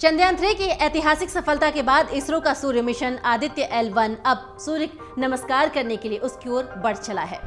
चंद्रयान 3 की ऐतिहासिक सफलता के बाद इसरो का सूर्य मिशन आदित्य L1 अब सूर्य नमस्कार करने के लिए उसकी ओर बढ़ चला है।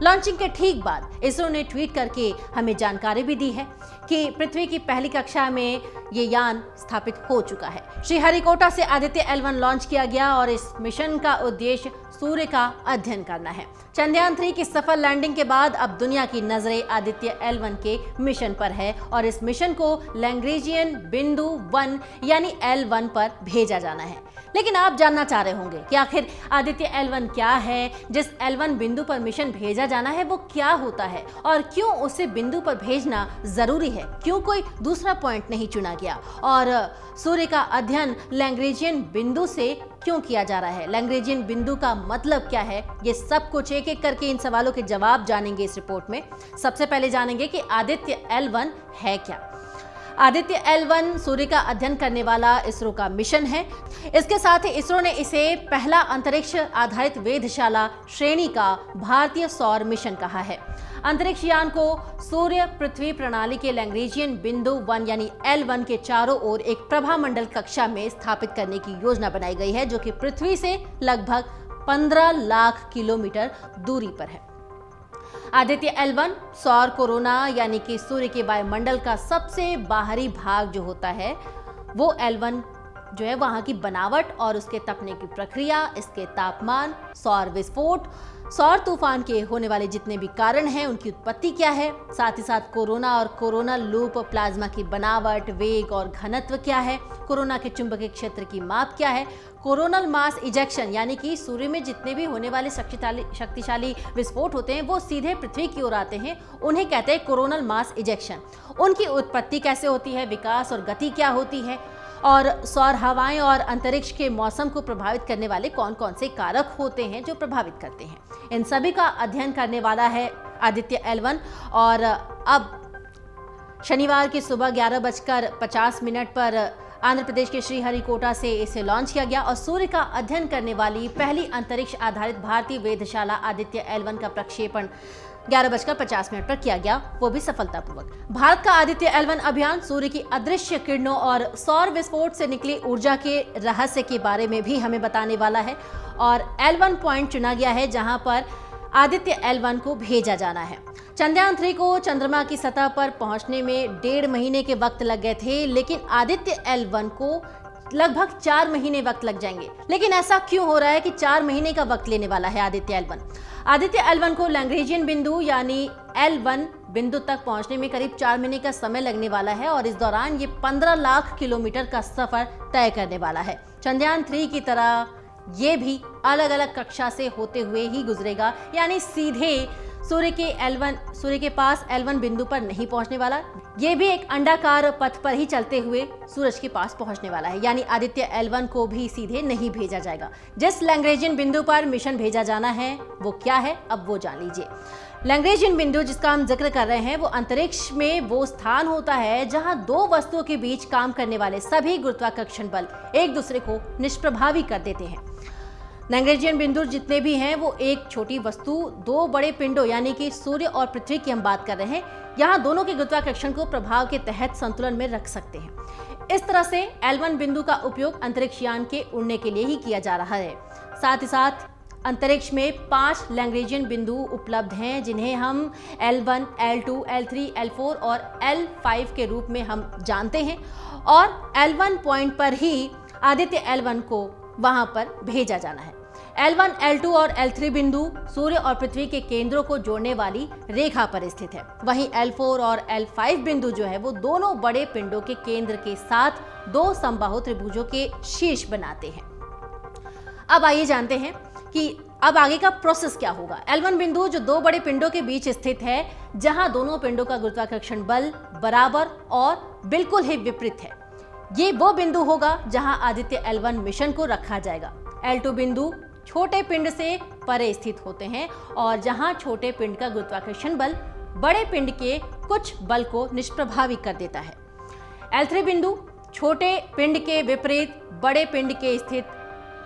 लॉन्चिंग के ठीक बाद इसरो ने ट्वीट करके हमें जानकारी भी दी है कि पृथ्वी की पहली कक्षा में ये यान स्थापित हो चुका है। श्रीहरिकोटा से आदित्य L1 लॉन्च किया गया और इस मिशन का उद्देश्य सूर्य का अध्ययन करना है। चंद्रयान 3 की सफल लैंडिंग के बाद अब दुनिया की नजरें आदित्य L1 के मिशन पर है और इस मिशन को लैग्रेंजियन बिंदु 1 यानी L1 पर भेजा जाना है। लेकिन आप जानना चाह रहे होंगे कि आखिर आदित्य L1 क्या है, जिस L1 बिंदु पर मिशन भेजा जाना है वो क्या होता है और क्यों उसे बिंदु पर भेजना जरूरी है, क्यों कोई दूसरा पॉइंट नहीं चुना गया और सूर्य का अध्ययन लैग्रेंजियन बिंदु से क्यों किया जा रहा है, लैग्रेंजियन बिंदु का मतलब क्या है, ये सब कुछ एक एक करके इन सवालों के जवाब जानेंगे इस रिपोर्ट में। सबसे पहले जानेंगे कि आदित्य L1 है क्या। आदित्य L1 सूर्य का अध्ययन करने वाला इसरो का मिशन है। इसके साथ ही इसरो ने इसे पहला अंतरिक्ष आधारित वेधशाला श्रेणी का भारतीय सौर मिशन कहा है। अंतरिक्ष यान को सूर्य पृथ्वी प्रणाली के लैग्रेंजियन बिंदु 1 यानी L1 के चारों ओर एक प्रभामंडल कक्षा में स्थापित करने की योजना बनाई गई है, जो कि पृथ्वी से लगभग 15 लाख किलोमीटर दूरी पर है। आदित्य L1 सौर कोरोना यानी कि सूर्य के वायुमंडल का सबसे बाहरी भाग जो होता है वो L1 जो है वहां की बनावट और उसके तपने की प्रक्रिया, इसके तापमान, सौर विस्फोट, सौर तूफान के होने वाले जितने भी कारण हैं उनकी उत्पत्ति क्या है, साथ ही साथ कोरोना और कोरोना लूप प्लाज्मा की बनावट, वेग और घनत्व क्या है, कोरोना के चुंबकीय क्षेत्र की माप क्या है, कोरोनल मास इजेक्शन यानी कि सूर्य में जितने भी होने वाले शक्तिशाली विस्फोट होते हैं वो सीधे पृथ्वी की ओर आते हैं, उन्हें कहते हैं कोरोनल मास इजेक्शन। उनकी उत्पत्ति कैसे होती है, विकास और गति क्या होती है और सौर हवाएं और अंतरिक्ष के मौसम को प्रभावित करने वाले कौन कौन से कारक होते हैं जो प्रभावित करते हैं, इन सभी का अध्ययन करने वाला है आदित्य L1। और अब शनिवार की सुबह 11:50 पर आंध्र प्रदेश के श्रीहरिकोटा से इसे लॉन्च किया गया और सूर्य का अध्ययन करने वाली पहली अंतरिक्ष आधारित भारतीय वेधशाला आदित्य L1 का प्रक्षेपण 11:50 पर किया गया, वो भी सफलतापूर्वक। भारत का आदित्य L1 अभियान सूर्य की अदृश्य किरणों और सौर विस्फोट से निकली ऊर्जा के रहस्य के बारे में भी हमें बताने वाला है और L1 पॉइंट चुना गया है जहां पर आदित्य L1 को भेजा जाना है। चंद्रयान 3 को चंद्रमा की सतह पर पहुंचने में 1.5 महीने के वक्त लग गए थे, लेकिन आदित्य L1 को लगभग 4 महीने वक्त लग जाएंगे। लेकिन ऐसा क्यों हो रहा है कि 4 महीने का वक्त लेने वाला है आदित्य L1? आदित्य L1 को लैग्रेंजियन बिंदु यानी L1 बिंदु तक पहुंचने में करीब 4 महीने का समय लगने वाला है और इस दौरान ये 15 लाख किलोमीटर का सफर तय करने वाला है। चंद्रयान 3 की तरह ये भी अलग अलग कक्षा से होते हुए ही गुजरेगा, यानी सीधे सूर्य के पास L1 बिंदु पर नहीं पहुंचने वाला, ये भी एक अंडाकार पथ पर ही चलते हुए सूरज के पास पहुंचने वाला है, यानी आदित्य L1 को भी सीधे नहीं भेजा जाएगा। जिस लैग्रेंजियन बिंदु पर मिशन भेजा जाना है वो क्या है, अब वो जान लीजिए। लैग्रेंजियन बिंदु जिसका हम जिक्र कर रहे हैं वो अंतरिक्ष में वो स्थान होता है जहां दो वस्तुओं के बीच काम करने वाले सभी गुरुत्वाकर्षण बल एक दूसरे को निष्प्रभावी कर देते हैं। लैग्रेंजियन बिंदु जितने भी हैं वो एक छोटी वस्तु दो बड़े पिंडों यानी कि सूर्य और पृथ्वी की हम बात कर रहे हैं, यहाँ दोनों के गुरुत्वाकर्षण को प्रभाव के तहत संतुलन में रख सकते हैं। इस तरह से L1 बिंदु का उपयोग अंतरिक्ष यान के उड़ने के लिए ही किया जा रहा है। साथ ही साथ अंतरिक्ष में 5 लैग्रेंजियन बिंदु उपलब्ध हैं जिन्हें हम L1, L2, L3, L4 और L5 के रूप में हम जानते हैं और L1 पॉइंट पर ही आदित्य L1 को वहां पर भेजा जाना है। L1, L2 और L3 बिंदु सूर्य और पृथ्वी के केंद्रों को जोड़ने वाली रेखा पर स्थित है। वहीं L4 और L5 बिंदु जो है वो दोनों बड़े पिंडों के केंद्र के साथ दो समबाहु त्रिभुजों के शीर्ष बनाते हैं। अब आइए जानते हैं कि अब आगे का प्रोसेस क्या होगा। L1 बिंदु जो दो बड़े पिंडों के बीच स्थित है, जहां दोनों पिंडों का गुरुत्वाकर्षण बल बराबर और बिल्कुल ही विपरीत है, ये वो बिंदु होगा जहां आदित्य L1 मिशन को रखा जाएगा। L2 बिंदु छोटे पिंड से परे स्थित होते हैं और जहां छोटे पिंड का गुरुत्वाकर्षण बल बड़े पिंड के कुछ बल को निष्प्रभावी कर देता है। L3 बिंदु छोटे पिंड के विपरीत बड़े पिंड के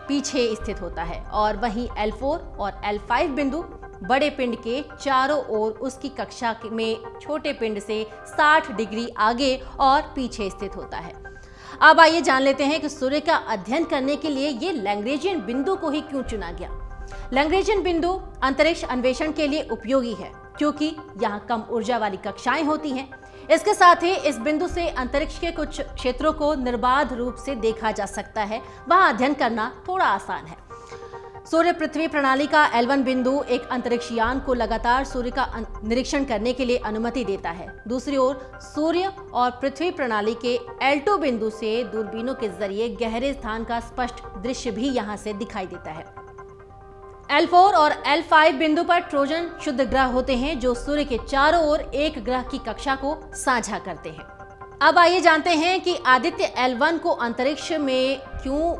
पीछे स्थित होता है और वहीं L4 और L5 बिंदु बड़े पिंड के चारों ओर उसकी कक्षा में छोटे पिंड से 60 डिग्री आगे और पीछे स्थित होता है। अब आइए जान लेते हैं कि सूर्य का अध्ययन करने के लिए ये लैग्रेंजियन बिंदु को ही क्यों चुना गया। लैग्रेंजियन बिंदु अंतरिक्ष अन्वेषण के लिए उपयोगी है क्योंकि यहाँ कम ऊर्जा वाली कक्षाएं होती हैं। इसके साथ ही इस बिंदु से अंतरिक्ष के कुछ क्षेत्रों को निर्बाध रूप से देखा जा सकता है, वहां अध्ययन करना थोड़ा आसान है। सूर्य पृथ्वी प्रणाली का L1 बिंदु एक अंतरिक्ष यान को लगातार सूर्य का निरीक्षण करने के लिए अनुमति देता है। दूसरी ओर सूर्य और पृथ्वी प्रणाली के L2 बिंदु से दूरबीनों के जरिए गहरे स्थान का स्पष्ट दृश्य भी यहां से दिखाई देता है। L4 और L5 बिंदु पर ट्रोजन शुद्ध ग्रह होते हैं जो सूर्य के चारों ओर एक ग्रह की कक्षा को साझा करते हैं। अब आइए जानते हैं कि आदित्य L1 को अंतरिक्ष में क्यों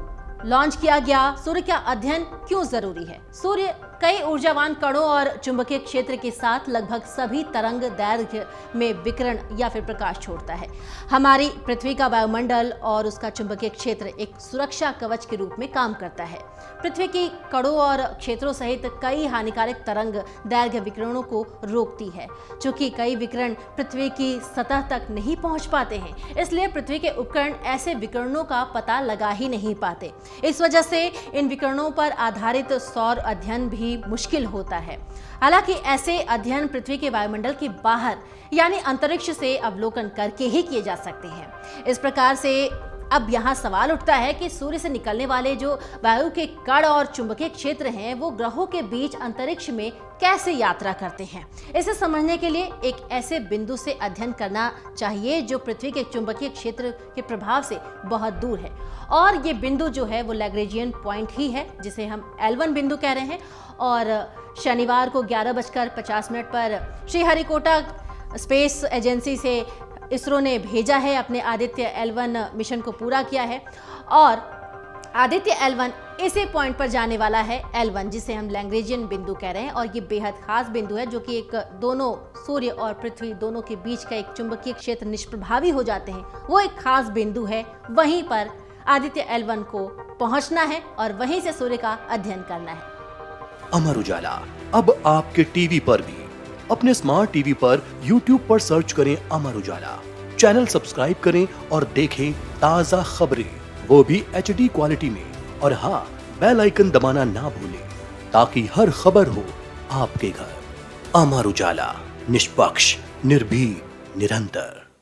लॉन्च किया गया, सूर्य का अध्ययन क्यों जरूरी है। सूर्य कई ऊर्जावान कणों और चुंबकीय क्षेत्र के साथ लगभग सभी तरंग दैर्घ्य में विकिरण या फिर प्रकाश छोड़ता है। हमारी पृथ्वी का वायुमंडल और उसका चुंबकीय क्षेत्र एक सुरक्षा कवच के रूप में काम करता है। पृथ्वी की कणों और क्षेत्रों सहित कई हानिकारक तरंग दैर्घ्य विकिरणों को रोकती है। चूंकि कई विकिरण पृथ्वी की सतह तक नहीं पहुंच पाते हैं, इसलिए पृथ्वी के उपकरण ऐसे विकिरणों का पता लगा ही नहीं पाते। इस वजह से इन विकिरणों पर आधारित सौर अध्ययन भी मुश्किल होता है। हालांकि ऐसे अध्ययन पृथ्वी के वायुमंडल के बाहर यानी अंतरिक्ष से अवलोकन करके ही किए जा सकते हैं। इस प्रकार से अब यहाँ सवाल उठता है कि सूर्य से निकलने वाले जो वायु के कण और चुंबकीय क्षेत्र हैं वो ग्रहों के बीच अंतरिक्ष में कैसे यात्रा करते हैं। इसे समझने के लिए एक ऐसे बिंदु से अध्ययन करना चाहिए जो पृथ्वी के चुंबकीय क्षेत्र के प्रभाव से बहुत दूर है, और ये बिंदु जो है वो लैग्रेंजियन पॉइंट ही है जिसे हम L1 बिंदु कह रहे हैं। और शनिवार को 11:50 पर श्रीहरिकोटा स्पेस एजेंसी से इसरो ने भेजा है, अपने आदित्य L1 मिशन को पूरा किया है, और आदित्य L1 इसी पॉइंट पर जाने वाला है L1 जिसे हम लैग्रेंजियन बिंदु कह रहे हैं। और ये बेहद खास बिंदु है जो कि एक दोनों सूर्य और पृथ्वी दोनों के बीच का एक चुंबकीय क्षेत्र निष्प्रभावी हो जाते हैं, वो एक खास बिंदु है। वहीं पर आदित्य L1 को पहुंचना है और वहीं से सूर्य का अध्ययन करना है। अमर उजाला अब आपके टीवी पर भी। अपने स्मार्ट टीवी पर YouTube पर सर्च करें अमर उजाला, चैनल सब्सक्राइब करें और देखें ताजा खबरें, वो भी HD क्वालिटी में। और हाँ, बेल आइकन दबाना ना भूलें ताकि हर खबर हो आपके घर। अमर उजाला, निष्पक्ष, निर्भीक, निरंतर।